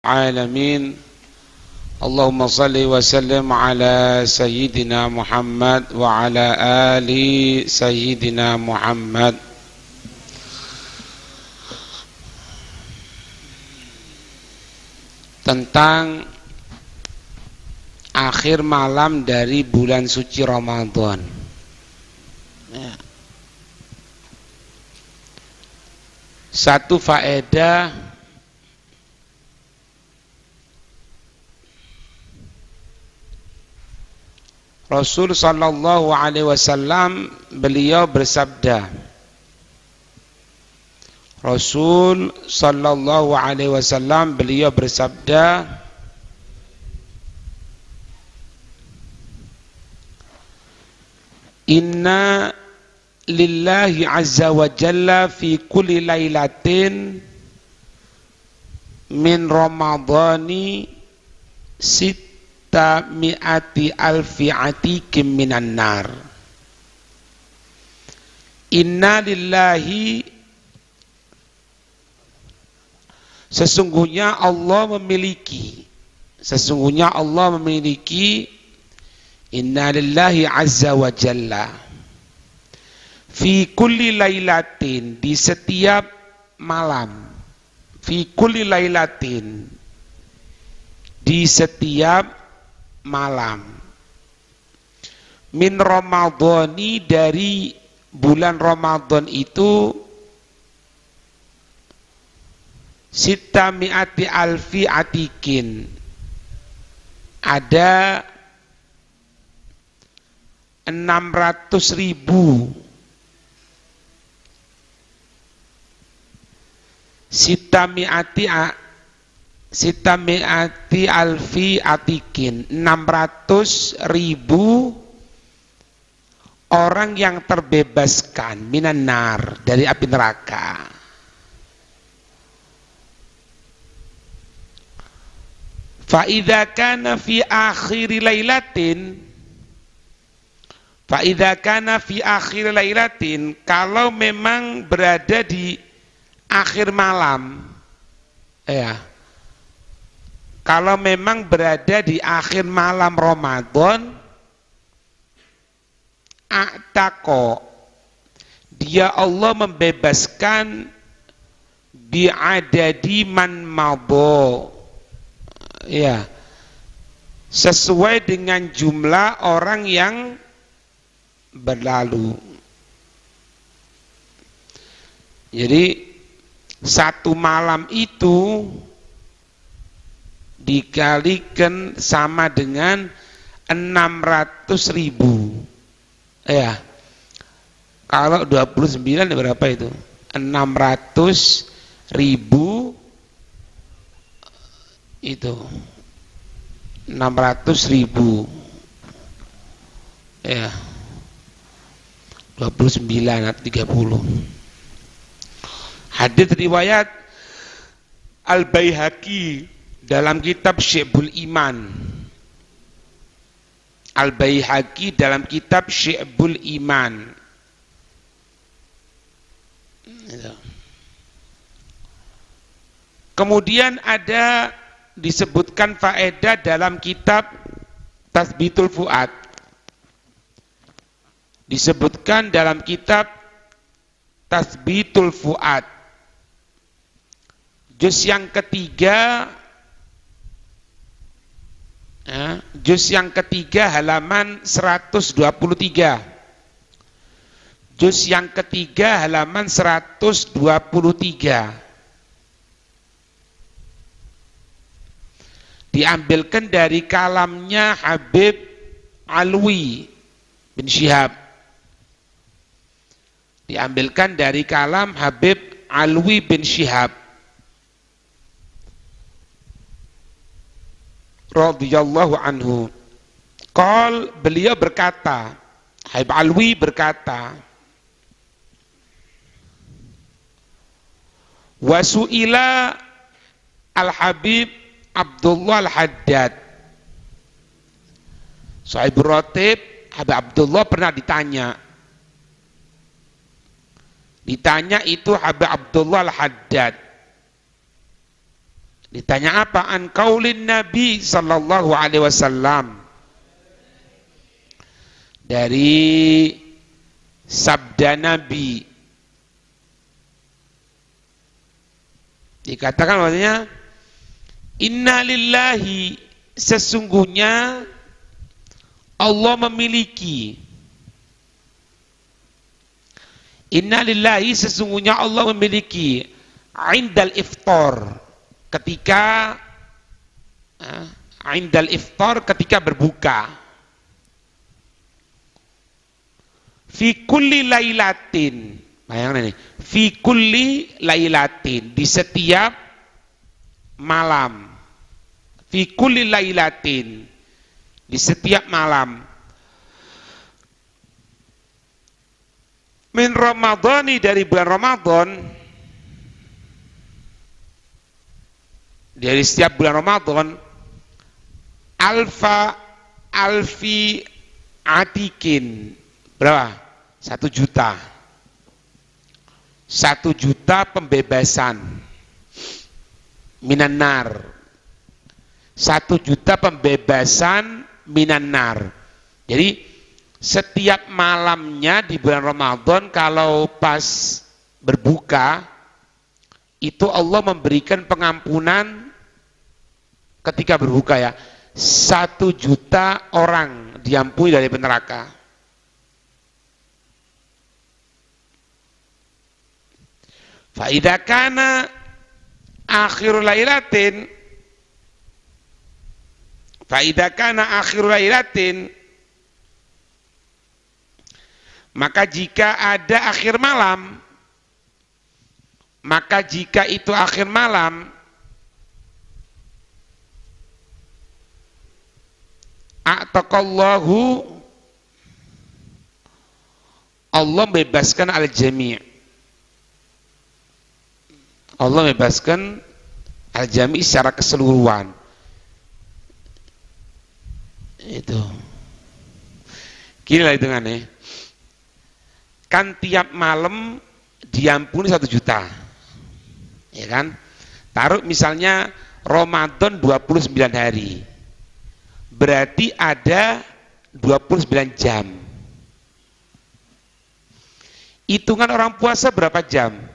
Alamin. Allahumma salli wa sallim ala sayyidina Muhammad wa ala ali sayyidina Muhammad. Tentang akhir malam dari bulan suci Ramadan. Satu faedah Rasul sallallahu alaihi wasallam beliau bersabda. Rasul sallallahu alaihi wasallam beliau bersabda, Inna lillahi azza wa jalla fi kulli lailatin min ramadhani mi'ati alfi atikim minan nar. Inna lillahi, sesungguhnya Allah memiliki inna lillahi azza wa jalla fi kulli lailatin, di setiap malam, fi kulli lailatin, di setiap malam, min Ramadhani, dari bulan Ramadan itu, sita mi'ati alfi atikin, ada 600.000 sita mi'ati alfi atikin, 600.000 orang yang terbebaskan minan nar, dari api neraka. Fa idza kana fi akhir lailatin, kalau memang berada di akhir malam, kalau memang berada di akhir malam Ramadan, a'taqo, dia Allah membebaskan bi'adadi man mabo, sesuai dengan jumlah orang yang berlalu. Jadi satu malam itu dikalikan sama dengan 600.000. Kalau 29 berapa itu? 600.000 itu 600.000 29 atau 30. Hadits riwayat Al-Baihaqi dalam kitab Syu'abul Iman. Al-Baihaqi dalam kitab Syu'abul Iman. Kemudian ada disebutkan faedah dalam kitab Tasbitul Fuad. Disebutkan dalam kitab Tasbitul Fuad, juz yang ketiga, halaman 123. Juz yang ketiga halaman 123. Diambilkan dari kalamnya Habib Alwi bin Syihab. Diambilkan dari kalam Habib Alwi bin Syihab radhiyallahu anhu. Beliau berkata, Habib Alwi berkata, wasu'ila al-Habib Abdullah al-Haddad. Sahibur Ratib Habib Abdullah pernah ditanya itu Habib Abdullah al-Haddad. Ditanya apa? An qaulin Nabi sallallahu alaihi wasallam. Dari sabda Nabi. Dikatakan maksudnya, inna lillahi, sesungguhnya Allah memiliki. Inna lillahi, sesungguhnya Allah memiliki. Indal iftar, ketika indal iftar, ketika berbuka. Fi kulli lailatin, bayangkan ini, fi kulli lailatin, di setiap malam. Fi kulli lailatin, di setiap malam. Min Ramadhani, dari bulan Ramadan, dari setiap bulan Ramadan, alfi atikin, berapa? 1 juta. 1 juta pembebasan minanar. 1 juta pembebasan minanar. Jadi setiap malamnya di bulan Ramadan, kalau pas berbuka, itu Allah memberikan pengampunan ketika berbuka ya. 1 juta orang diampuni dari neraka. Fa idza kana akhirul lailatin, fa idza kana akhirul lailatin, maka jika ada akhir malam, maka jika itu akhir malam, a'taqallahu, Allah bebaskan al-jami'. Allah bebaskan al-jami' secara keseluruhan. Itu. Gini lah hitungannya. Kan tiap malam diampuni 1 juta. Ya kan? Taruh misalnya Ramadan 29 hari. Berarti ada 29 jam. Hitungan orang puasa berapa jam?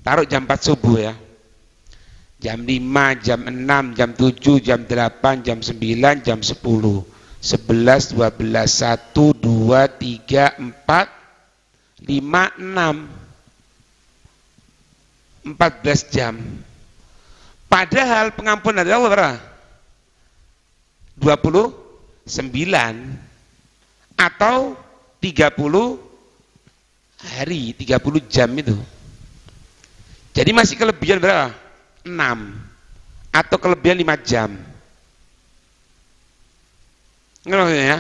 Taruh jam 4 subuh ya. Jam 5, jam 6, jam 7, jam 8, jam 9, jam 10, 11, 12, 1, 2, 3, 4, 5, 6. 14 jam. Padahal pengampunan dari Allah berapa? 29 atau 30 hari, 30 jam itu. Jadi masih kelebihan berapa? 6 atau kelebihan 5 jam. Ngerti ya?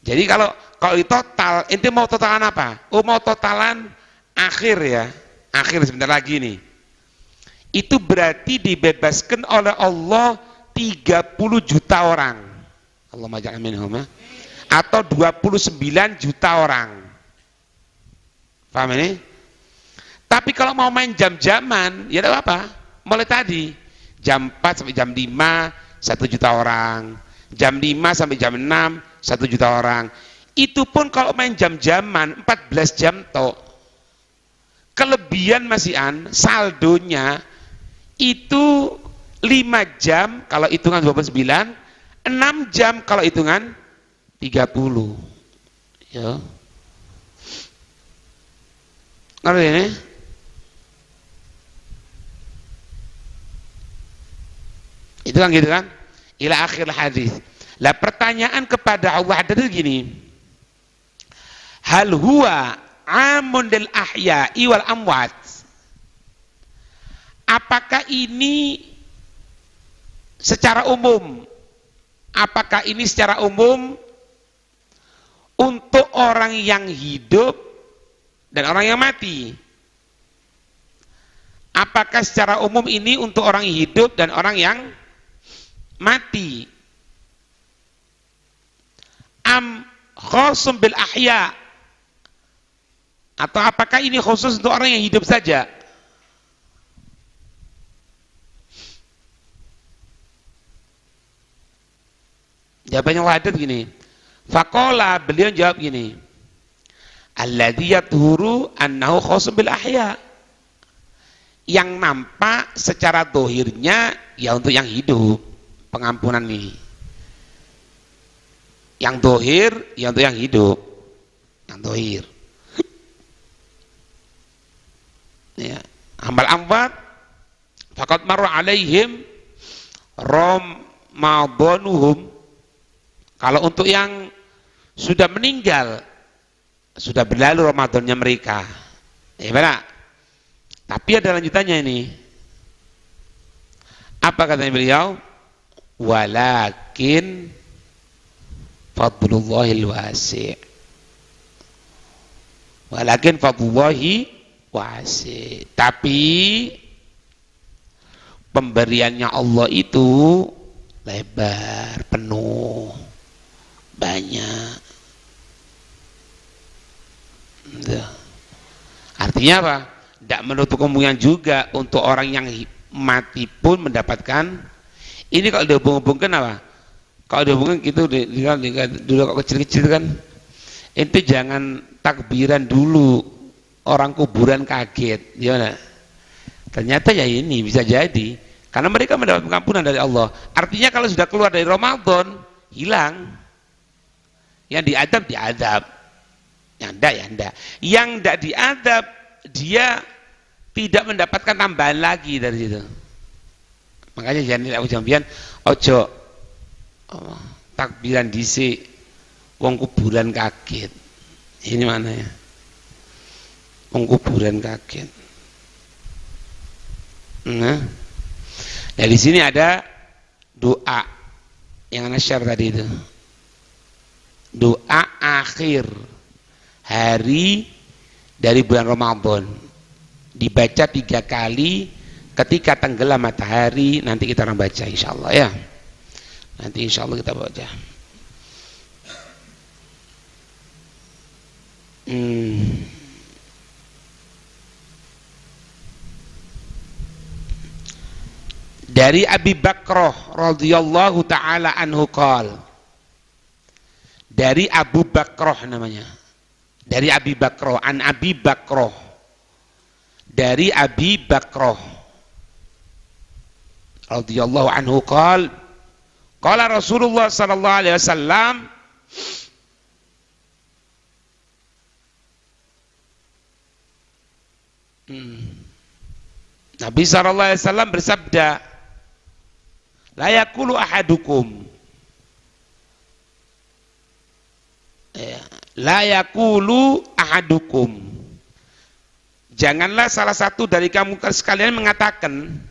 Jadi kalau di total, ente mau totalan apa? Oh, mau totalan akhir ya. Akhir sebentar lagi nih. Itu berarti dibebaskan oleh Allah 30 juta orang. Allahumma ja'alna minhum ya. Atau 29 juta orang. Paham ini? Tapi kalau mau main jam-jaman, ya tidak apa-apa. Mulai tadi, jam 4 sampai jam 5, 1 juta orang. Jam 5 sampai jam 6, 1 juta orang. Itu pun kalau main jam-jaman, 14 jam toh. Kelebihan masihan, saldonya, itu 5 jam kalau hitungan 29, 6 jam kalau hitungan 30. Ya. Ngerti ini? Itu kan gitu kan? Ila akhir hadis. Lah pertanyaan kepada Allah ada gini. Hal huwa amun lil ahya'i wal amwat? Apakah ini secara umum? Apakah ini secara umum untuk orang yang hidup dan orang yang mati? Apakah secara umum ini untuk orang yang hidup dan orang yang mati? Am khosum bil ahya, atau apakah ini khusus untuk orang yang hidup saja? Jawabannya Wahdad gini. Faqala, beliau jawab gini. Alladzi yathuru annahu khasun bil ahya. Yang nampak secara dohirnya ya untuk yang hidup, pengampunan ini. Yang dohir ya untuk yang hidup, yang dohir. Ya. Amal amwat faqad marra alaihim ramadanuhum. Kalau untuk yang sudah meninggal, sudah berlalu Ramadannya mereka. Ya benar. Tapi ada lanjutannya ini. Apa katanya beliau? Walakin fadlullahil wasi'. Walakin fadlullahi wasi'. Tapi pemberiannya Allah itu lebar, penuh, banyak. Artinya apa? Tidak menutup kemungkinan juga untuk orang yang mati pun mendapatkan. Ini kalau dihubung-hubungkan apa? Kalau dihubungkan gitu, dulu kok kecil-kecil kan, itu jangan takbiran dulu, orang kuburan kaget, gimana? Ternyata ya ini bisa jadi, karena mereka mendapat pengampunan dari Allah. Artinya kalau sudah keluar dari Ramadan, hilang. Yang diadab, diadab. Yang enggak, ya enggak. Yang enggak diadab, dia tidak mendapatkan tambahan lagi dari situ. Makanya jangan ujian ojo takbiran dhisik wong kuburan kaget. Ini mana ya? Wong kuburan kaget. Nah, di sini ada doa yang ana share tadi itu. Doa akhir hari dari bulan Ramadan dibaca 3 kali ketika tenggelam matahari. Nanti kita akan baca insyaallah ya. Nanti insyaallah kita baca. Dari Abi Bakrah radhiyallahu taala anhu qala. Dari Abu Bakrah namanya. Dari Abi Bakrah, an Abi Bakrah. Dari Abi Bakrah radhiyallahu anhu qala qala Rasulullah sallallahu alaihi wasallam Nabi sallallahu alaihi wasallam bersabda, la yaqulu ahadukum, la yaqulu ahadukum, janganlah salah satu dari kamu sekalian mengatakan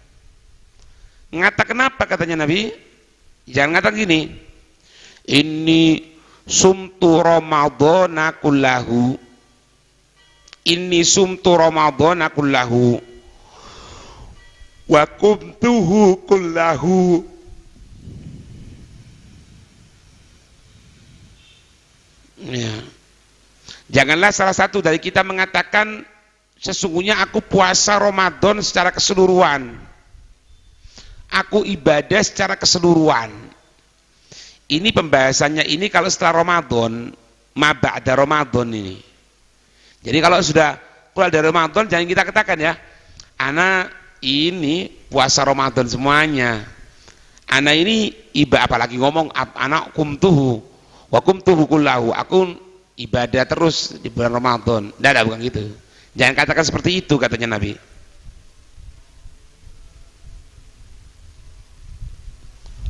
apa katanya Nabi? Jangan ngatakan gini, inni sumtu ramadhana kullahu, inni sumtu ramadhana kullahu wa qumtuhu kullahu. Ya. Janganlah salah satu dari kita mengatakan sesungguhnya aku puasa Ramadan secara keseluruhan, aku ibadah secara keseluruhan. Ini pembahasannya ini kalau setelah Ramadan, ma ba'da Ramadan ini. Jadi kalau sudah keluar dari Ramadan jangan kita katakan ya, ana ini puasa Ramadan semuanya, ana ini apalagi ngomong anak kumtuhu wa kumtuhu kullahu, aku ibadah terus di bulan Ramadan. Tidak, bukan gitu. Jangan katakan seperti itu katanya Nabi.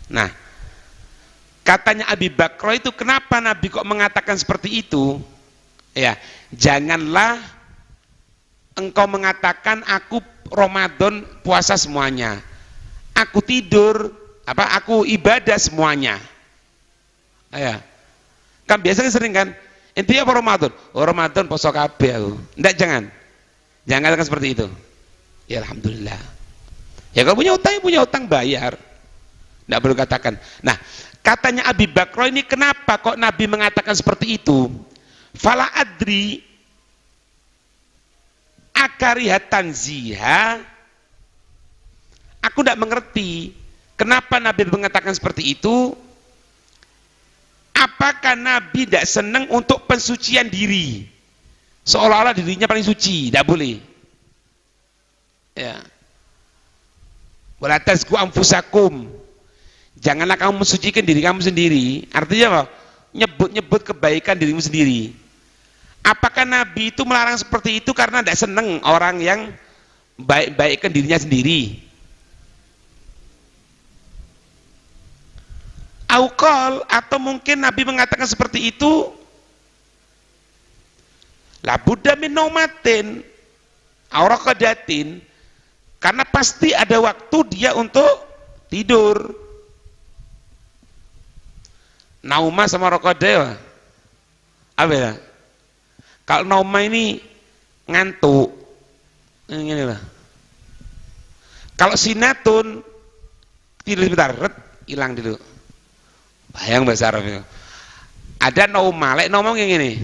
Nah, katanya Abi Bakrah itu kenapa Nabi kok mengatakan seperti itu? Ya, janganlah engkau mengatakan aku Ramadan puasa semuanya, aku tidur aku ibadah semuanya. Ya, kan biasanya sering kan, intinya apa Ramadan? Oh Ramadan poso kabeh aku. Enggak, jangan katakan seperti itu. Ya alhamdulillah. Ya kalau punya utang bayar. Tidak perlu katakan. Nah, katanya Abi Bakrah ini kenapa kok Nabi mengatakan seperti itu? Fala adri akarihatan ziha. Aku tidak mengerti kenapa Nabi mengatakan seperti itu. Apakah Nabi tidak senang untuk pensucian diri? Seolah-olah dirinya paling suci, tidak boleh. Ya. Wala tazku anfusakum. Janganlah kamu mensucikan diri kamu sendiri. Artinya apa? Nyebut-nyebut kebaikan dirimu sendiri. Apakah Nabi itu melarang seperti itu karena tidak senang orang yang baik-baikkan dirinya sendiri? Aukol, atau mungkin Nabi mengatakan seperti itu la budda min naumatin auraqadatin, karena pasti ada waktu dia untuk tidur. Nauma sama raqadah apa ya? Kalau nauma ini ngantuk ini lah. Kalau sinatun tidur sebentar, hilang dulu. Bayang bahasa Arab itu. Ada nauma, lek ngomong yang ini.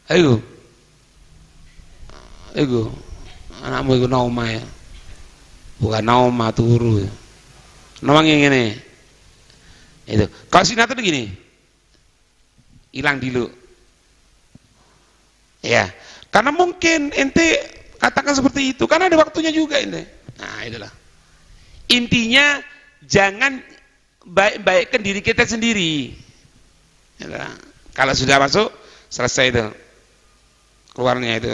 Ayo. Anakmu itu nauma ya. Bukan nauma turu ya. Ngomong yang ini. Itu. Kalau sinatun gini. Hilang dulu. Ya. Karena mungkin ente katakan seperti itu, karena ada waktunya juga ente. Nah, itulah. Intinya jangan baik-baikkan diri kita sendiri. Ya, kalau sudah masuk selesai itu keluarnya itu.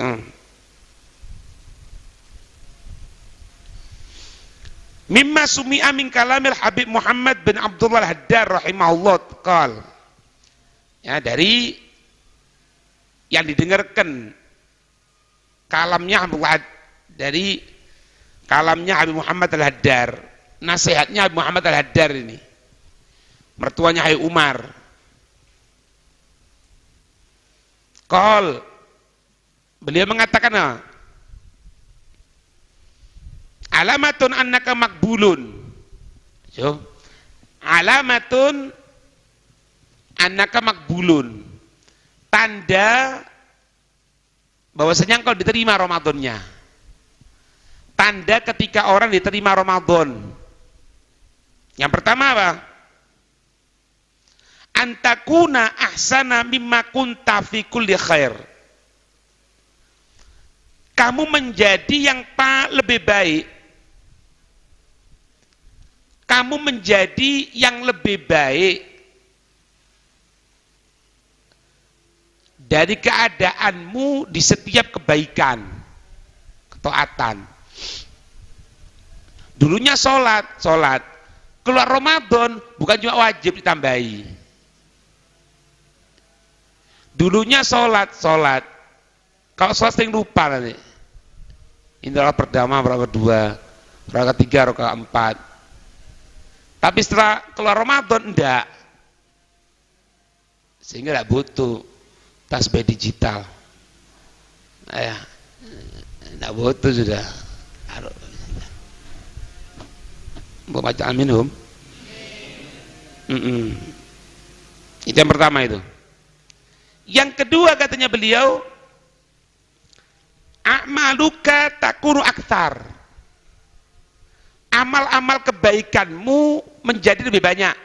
Mimma sumi'a min kalamil Habib Muhammad bin Abdullah Al-Haddar rahimahullah qal. Ya, dari yang didengarkan kalamnya dari kalamnya Habib Muhammad Al-Haddar, nasihatnya Habib Muhammad Al-Haddar ini, mertuanya Habib Umar. Qal, beliau mengatakan, alamatun annaka makbulun. Alamatun annaka makbulun, tanda bahwasanya engkau diterima Ramadannya. Tanda ketika orang diterima Ramadan. Yang pertama apa? Antakuna ahsana mimma kunta fi kulli khair. Kamu menjadi yang lebih baik. Kamu menjadi yang lebih baik dari keadaanmu di setiap kebaikan, ketaatan. Dulunya sholat, keluar Ramadan bukan cuma wajib ditambahi. Dulunya sholat, kalau sholat sering lupa nanti. Ini rakaat pertama, rakaat kedua, rakaat ketiga, rakaat keempat. Tapi setelah keluar Ramadan enggak, sehingga enggak butuh tasbih digital. Enggak butuh sudah. Baca minum. Itu yang pertama itu. Yang kedua katanya beliau, a'maluka takunu aktsar. Amal-amal kebaikanmu menjadi lebih banyak.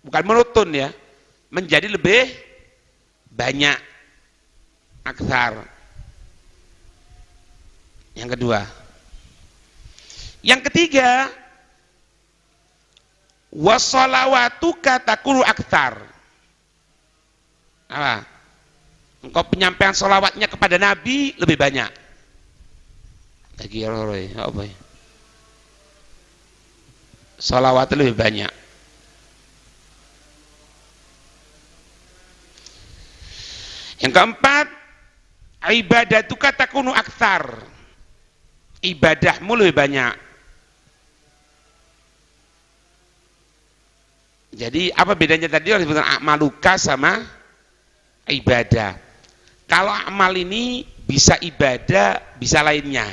Bukan monoton ya, menjadi lebih banyak. Aktsar. Yang kedua. Yang ketiga, wassalawatuka takunu aktsar. Apa? Engkau penyampaian sholawatnya kepada Nabi lebih banyak. Lagi apa ya? Sholawat lebih banyak. Yang keempat, ibadatuka takunu aktsar. Ibadahmu lebih banyak. Jadi apa bedanya tadi orang disebutkan amaluka sama ibadah? Kalau amal ini bisa ibadah, bisa lainnya.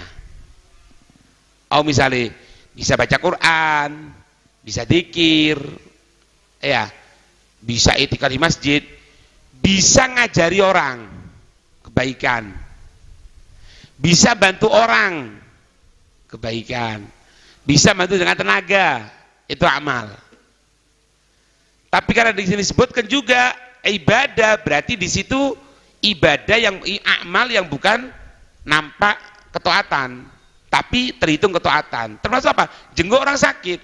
Oh misalnya bisa baca Quran, bisa dzikir, ya, bisa itikaf di masjid, bisa ngajari orang kebaikan, bisa bantu orang kebaikan, bisa bantu dengan tenaga, itu amal. Tapi karena di sini disebutkan juga ibadah, berarti di situ ibadah yang amal yang bukan nampak ketaatan, tapi terhitung ketaatan. Termasuk apa? Jenguk orang sakit.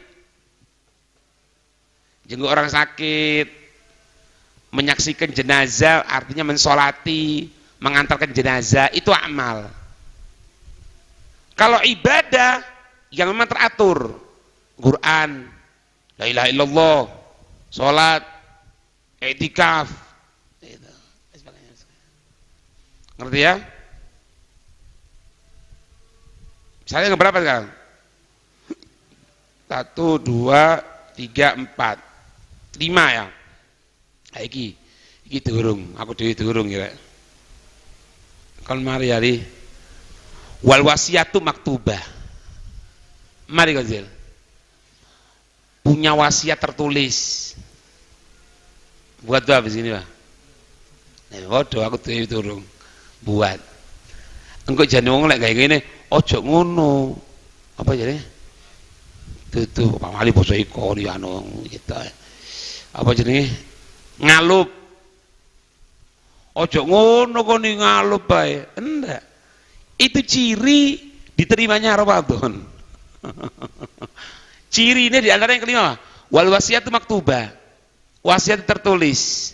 Jenguk orang sakit, menyaksikan jenazah, artinya mensolati, mengantarkan jenazah, itu amal. Kalau ibadah yang memang teratur, Quran, la ilaha illallah, sholat, i'tikaf, ngerti ya? Misalnya yang berapa sekarang? 1, 2, 3, 4, 5 ya? Iki durung, aku dewi durung ya. Kon mari hari wal wasiatu maktubah. Mari Gonzil. Punya wasiat tertulis. Buat apa sini, Pak? Waduh, aku dewi durung. Buat. Engko jane wong lek gawe ngene, ojo ngono. Apa jane? Tutu pamali basa iko ya anu kita. Apa jenenge? Ngalup. Ojo ngono kok ni ngalup bae. Enggak. Itu ciri diterimanya Ramadan. Ciri ini di antara yang kelima, wal wasiatu maktubah. Wasiat tertulis.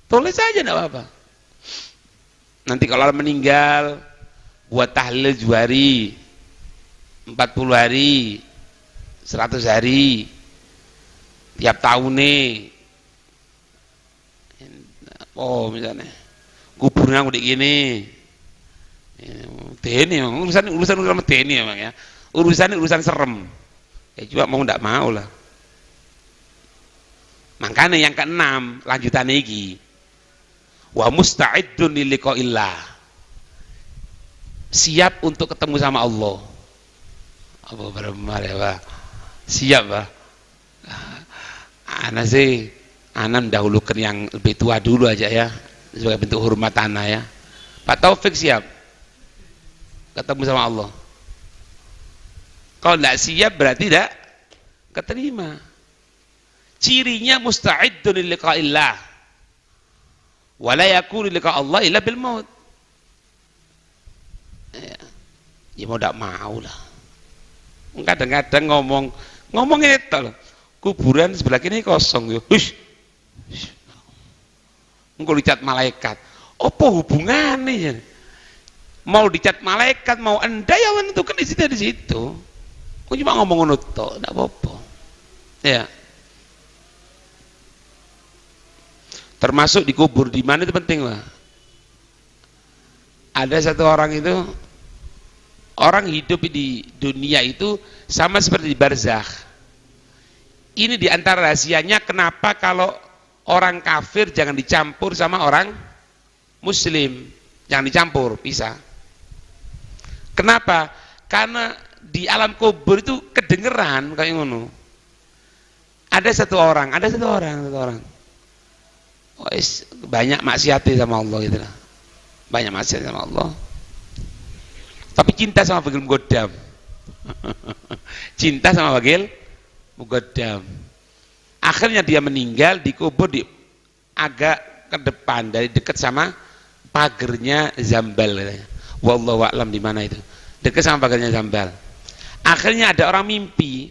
Tulis aja enggak apa-apa. Nanti kalau orang meninggal buat tahlil 2 hari, 40 hari, 100 hari, tiap tahun nih. Oh misalnya kuburnya udah gini, TNI urusan TNI emang ya, urusan serem, ya juga mau ndak mau lah. Makanya yang keenam lanjutan iki, wa musta'iddun liqa'illah, siap untuk ketemu sama Allah. Apa benar ya Pak? Siap Pak. Ana sih mendahulukan yang lebih tua dulu aja ya, sebagai bentuk hormat ana ya. Pak Taufik siap ketemu sama Allah. Kalau tidak siap berarti tidak keterima. Cirinya musta'iddun liqa'illah wa la yakunu liqa Allah illa bil maut. Ya mau tidak mau lah. Kadang-kadang ngomong itu loh, kuburan sebelah kini kosong yo. Hush. Engko dicat malaikat. Apa hubungannya ya? Mau dicat malaikat, mau anda ya menentukan di situ. Kok cuma ngomong ngono tok, enggak apa-apa. Ya. Termasuk dikubur di mana itu penting lah. Ada satu orang itu, orang hidup di dunia itu sama seperti di barzakh. Ini diantara rahasianya kenapa kalau orang kafir jangan dicampur sama orang muslim, jangan dicampur, pisah. Kenapa? Karena di alam kubur itu kedengeran kayak ngono. Ada satu orang. Oh, banyak maksiat sama Allah gitu lah. Banyak maksiat sama Allah. Tapi cinta sama Bagil Mugoddam. Cinta sama Bagil Mugoddam. Akhirnya dia meninggal dikubur di agak ke depan, dari dekat sama pagernya Zambal katanya. Wallahu a'lam di mana itu. Dekat sama pagernya Zambal. Akhirnya ada orang mimpi,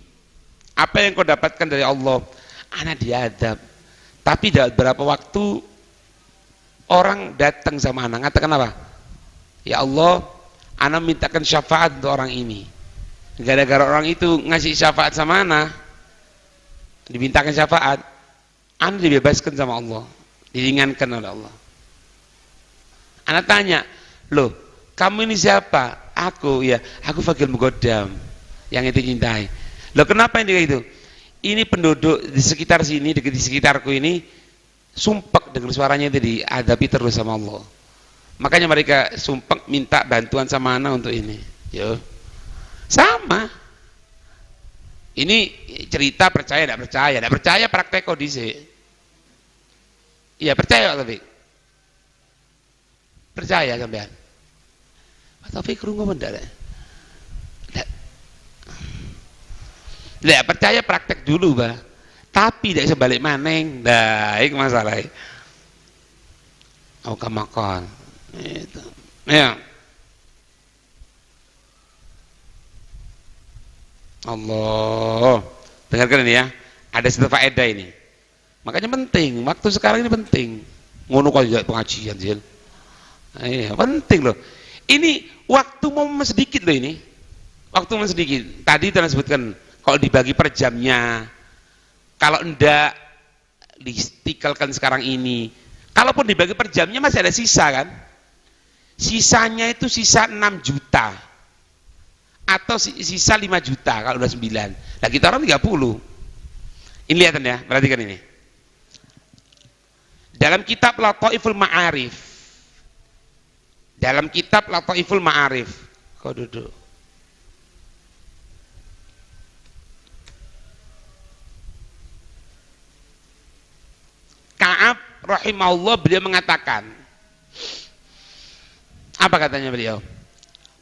apa yang kau dapatkan dari Allah? Anak diadab. Tapi dalam beberapa waktu orang datang sama anak, ngatakan apa? Ya Allah, anak mintakan syafaat untuk orang ini. Gara-gara orang itu ngasih syafaat sama anak, dimintakan syafaat, anak dibebaskan sama Allah, diringankan oleh Allah. Anak tanya, loh, kamu ini siapa? Aku, ya, aku Bagil Mugoddam yang itu cintai. Loh, kenapa ini kayak gitu? Ini penduduk di sekitar sini, di sekitarku ini sumpek dengan suaranya itu diadabi terus sama Allah. Makanya mereka sumpek minta bantuan sama anak untuk ini. Yo, sama. Ini cerita percaya tidak percaya, tidak percaya praktek kondisi. Iya percaya tapi percaya sampean. Pak Taufik rungu mendak. Tidak percaya praktek dulu, Bah. Tapi tidak sebalik maneng. Nah, itu masalahnya. Oh, kamakan. Itu. Ya. Allah. Dengarkan ini ya. Ada satu faedah ini. Makanya penting. Waktu sekarang ini penting. Ngono kok juga pengajian, Jil. Iya, penting loh. Ini waktu momen sedikit loh ini. Waktu momen sedikit. Tadi telah sebutkan kalau dibagi per jamnya. Kalau enggak diistiqlalkan sekarang ini. Kalaupun dibagi per jamnya masih ada sisa kan? Sisanya itu sisa 6 juta. Atau sisa 5 juta kalau udah 9. Nah kita orang 30. Ini lihatan ya, perhatikan ini. Dalam kitab Lataiful Ma'arif. Dalam kitab Lataiful Ma'arif. Kau duduk. Ka'ab rahimahullah beliau mengatakan, apa katanya beliau?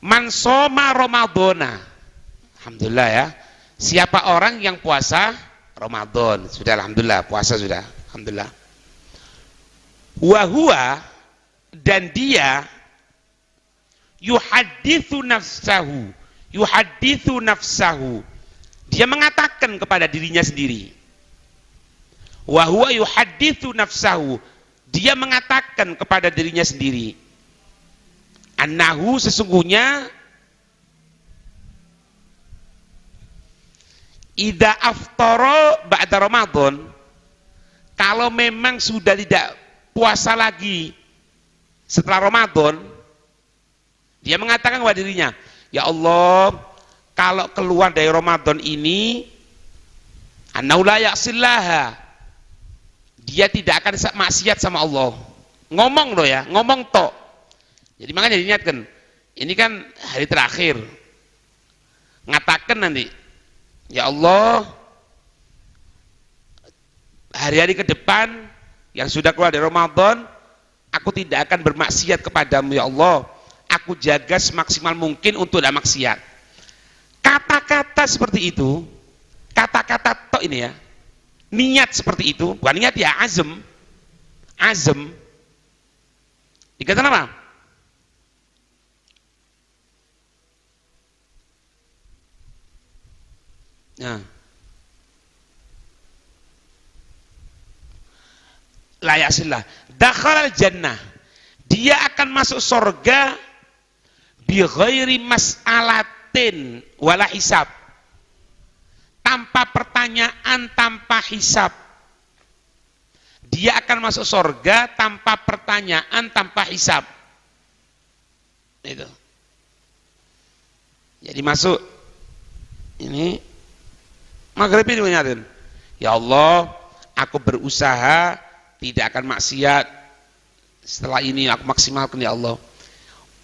Man soma Ramadhana. Alhamdulillah ya. Siapa orang yang puasa Ramadan? Sudah alhamdulillah, puasa sudah. Alhamdulillah. Wa huwa, dan dia yuhaditsu nafsahu. Yuhaditsu nafsahu. Dia mengatakan kepada dirinya sendiri. Wa huwa yuhaditsu nafsahu. Dia mengatakan kepada dirinya sendiri. Annahu, sesungguhnya, idza aftara ba'da Ramadan, kalau memang sudah tidak puasa lagi setelah Ramadan, dia mengatakan kepada dirinya, ya Allah, kalau keluar dari Ramadan ini, annahu la ya'sillaha, dia tidak akan maksiat sama Allah. Ngomong loh ya, ngomong tok. Jadi makanya diingatkan, ini kan hari terakhir. Ngatakan nanti, ya Allah, hari-hari ke depan yang sudah keluar dari Ramadan, aku tidak akan bermaksiat kepadamu ya Allah. Aku jaga semaksimal mungkin untuk tidak maksiat. Kata-kata seperti itu, kata-kata tok ini ya, niat seperti itu, bukan niat ya, azam. Azam. Dikatakan apa? Nah. Layasillah. Dakhalal jannah. Dia akan masuk surga bi ghairi mas'alatin wala hisab. Tanpa pertanyaan, tanpa hisab. Dia akan masuk surga tanpa pertanyaan, tanpa hisab. Itu. Jadi masuk ini maghrib ini menyatin, ya Allah, aku berusaha tidak akan maksiat, setelah ini aku maksimalkan ya Allah.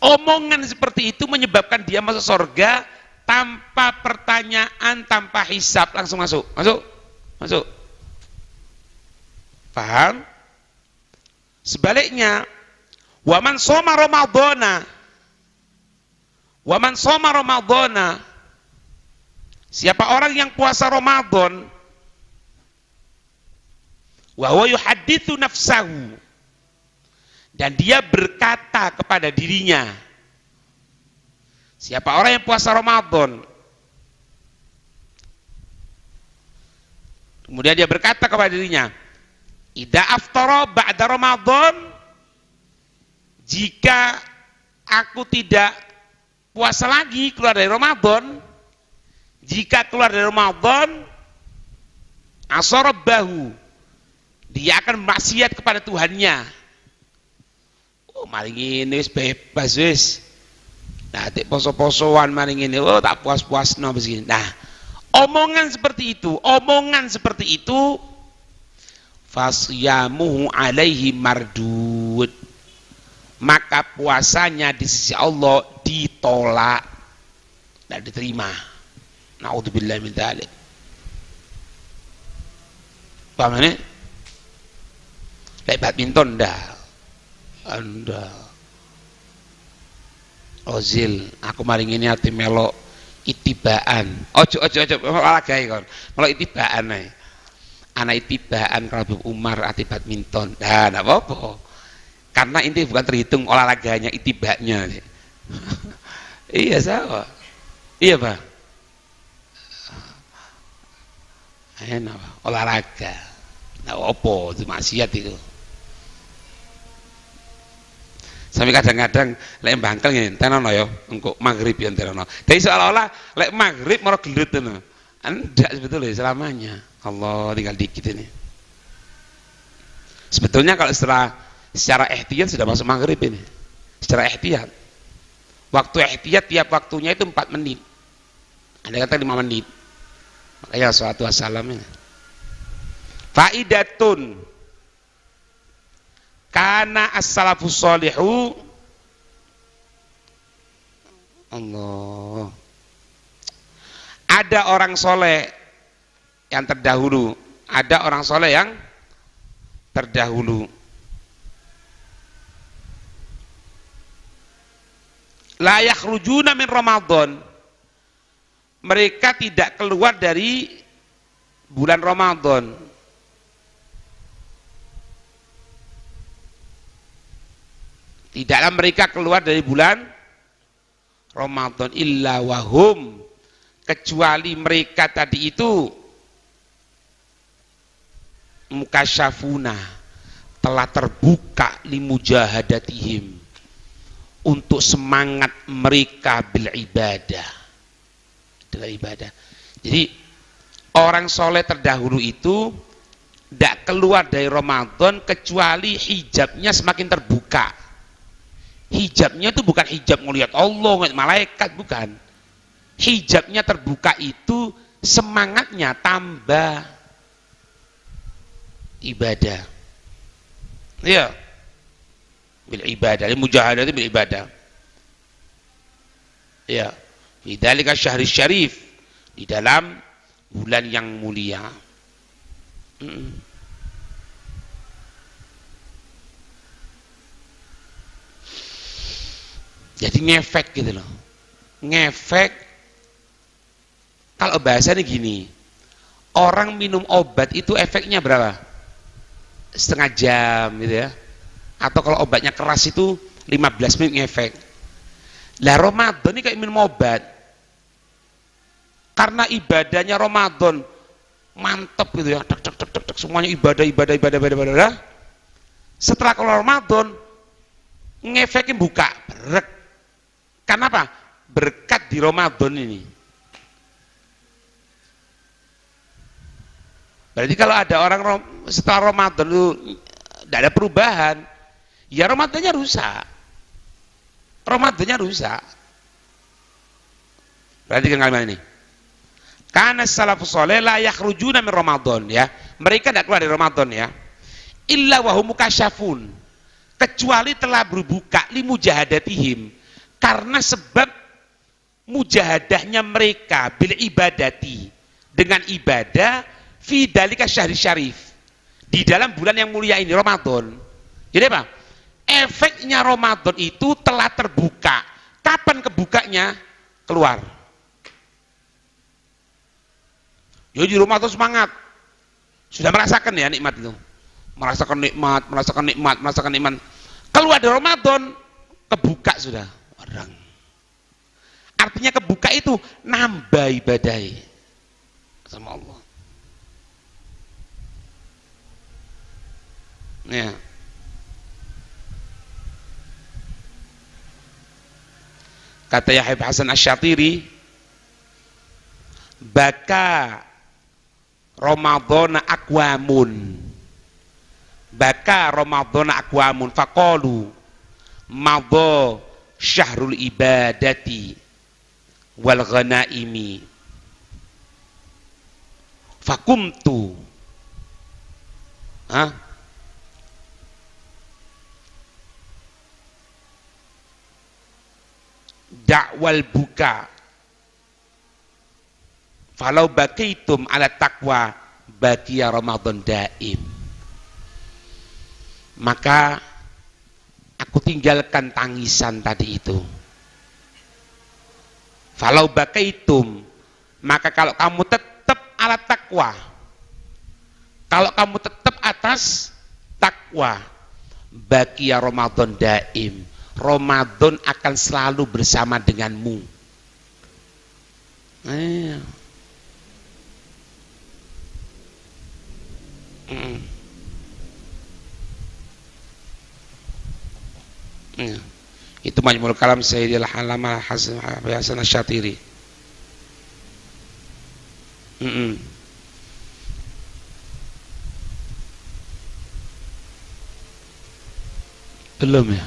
Omongan seperti itu menyebabkan dia masuk surga tanpa pertanyaan, tanpa hisab, langsung masuk. Masuk. Paham? Sebaliknya, waman soma Ramadhana, siapa orang yang puasa Ramadan, wa huwa yuhadditsu nafsahu, dan dia berkata kepada dirinya. Siapa orang yang puasa Ramadan, kemudian dia berkata kepada dirinya, idza aftara ba'da Ramadan, jika aku tidak puasa lagi keluar dari Ramadan, jika keluar dari Ramadan, asarabahu, dia akan maksiat kepada Tuhannya. Oh, mari ini wis bebas wis. Nah, tik poso-posoan mari ini, oh tak puas-puasno begini. Nah, omongan seperti itu, fasyamuhu alaihi mardud. Maka puasanya di sisi Allah ditolak, tidak diterima. Na'udzubillah min dzalik. Paham ini? Kayak badminton dah. Anda Ozil, aku maring ini hati melok itibaan. Ojo olahraga kon. Malah itibaan ae. Ana itibaan kalau Umar ati badminton. Nah, enggak apa-apa. Karena ini bukan terhitung olahraganya, itibanya. Iya sama. Iya, Pak. Enak, olahraga. Nah, apa itu maksiat itu. Sampai kadang-kadang lek bangkel ngene, tenono ya, engko maghrib ya tenono. Jadi seolah-olah lek maghrib mau gelut ngono. Enggak sebetulnya selamanya. Allah tinggal dikit ini. Sebetulnya kalau secara ihtiyat sudah masuk maghrib ini. Secara ihtiyat. Waktu ihtiyat tiap waktunya itu 4 menit. Ada kata 5 menit. Makanya suatu wassalam ini. Faidatun kana as-salafus sholihu Allah. Ada orang soleh yang terdahulu, ada orang soleh yang terdahulu. La yakhrujuna min Ramadan. Mereka tidak keluar dari bulan Ramadan. Tidaklah mereka keluar dari bulan Ramadan illa wahum, kecuali mereka tadi itu mukasyafuna, telah terbuka limujahadatihim, untuk semangat mereka bil ibadah, dengan ibadah. Jadi orang soleh terdahulu itu tidak keluar dari Ramadan kecuali hijabnya semakin terbuka. Hijabnya itu bukan hijab melihat Allah, ngelihat malaikat, bukan. Hijabnya terbuka itu semangatnya tambah ibadah. Iya. Bil ibadah, mujahadah itu bil ibadah. Iya. Di dzalika syahri syarif, di dalam bulan yang mulia. Jadi ngefek gitu loh, ngefek. Kalau bahasanya gini, orang minum obat itu efeknya berapa? Setengah jam gitu ya. Atau kalau obatnya keras itu 15 menit ngefek. Lah Ramadan ini kayak minum obat. Karena ibadahnya Ramadan mantep gitu ya, tek, semuanya ibadah. Setelah kalau Ramadan ngefeknya buka, berek. Kenapa? Berkat di Ramadan ini. Berarti kalau ada orang setelah Ramadan itu tidak ada perubahan, ya Ramadannya rusak. Ramadannya rusak. Perhatikan kalimat ini. Karena salafus saleh la yakhrujuna min Ramadan, ya. Mereka tidak keluar dari Ramadan, ya. Illa wa hum mukasyafun. Kecuali telah berbuka li mujahadatihim, karena sebab mujahadahnya mereka bil ibadati, dengan ibadah fi dzalika syahri syarif, di dalam bulan yang mulia ini Ramadan. Jadi apa? Efeknya Ramadan itu telah terbuka. Kapan kebukanya? Keluar. Jadi di rumah tuh semangat. Sudah merasakan ya nikmat itu. Merasakan nikmat. Keluar dari Ramadan, kebuka sudah orang. Artinya kebuka itu nambah ibadah sama Allah. Ya. Kata Yahya Hasan Asy-Syatiri, baka Ramadhana aqwamun. Baka Ramadhana aqwamun faqalu madha syahrul ibadati wal ghanaimi fakumtu dakwal buka falau baqitum ala taqwa baqiya Ramadan daim. Maka aku tinggalkan tangisan tadi itu. Falau bakaitum, maka kalau kamu tetap ala takwa, kalau kamu tetap atas takwa, baqiya Ramadan daim, Ramadan akan selalu bersama denganmu. Itu Majmu'ul Kalam Sayyidil Allamah Hasan Asy-Syatiri. Belum ya?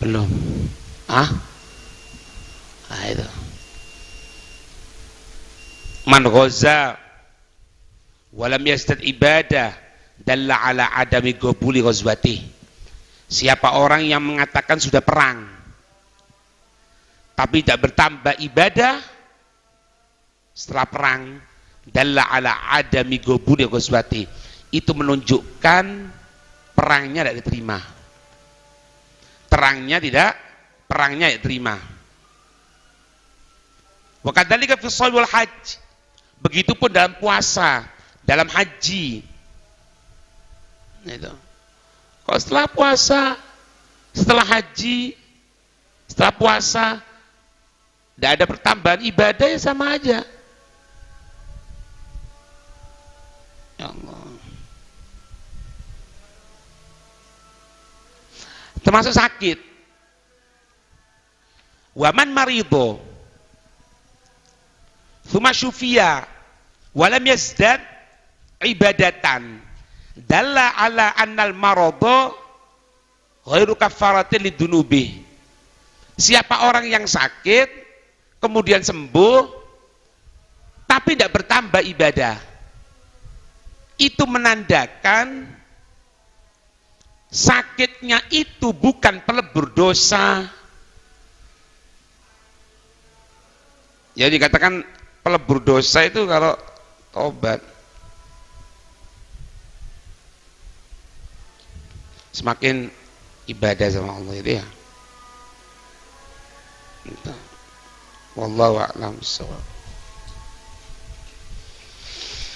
Belum. Itu. Man ghaza walam yazdad ibadah dalla ala adami qabuli ghazwati. Siapa orang yang mengatakan sudah perang tapi tidak bertambah ibadah setelah perang, dalla ala adami qabuli ghazwati, itu menunjukkan perangnya tidak diterima. Perangnya tidak diterima. Wa kadzalika fi shaum wal hajj. Begitupun dalam puasa, dalam haji. Itu. Kalau setelah puasa, setelah haji, setelah puasa, tidak ada pertambahan ibadah, ya sama aja. Ya Allah. Termasuk sakit. Waman marido thumma syufiya walam yazdad ibadatan dalla ala annal marada ghairu kafaratin lidunubi. Siapa orang yang sakit kemudian sembuh tapi tidak bertambah ibadah, itu menandakan sakitnya itu bukan pelebur dosa. Ya dikatakan pelebur dosa itu kalau tobat. Semakin ibadah sama Allah itu ya. Wallahu a'lam bishawab.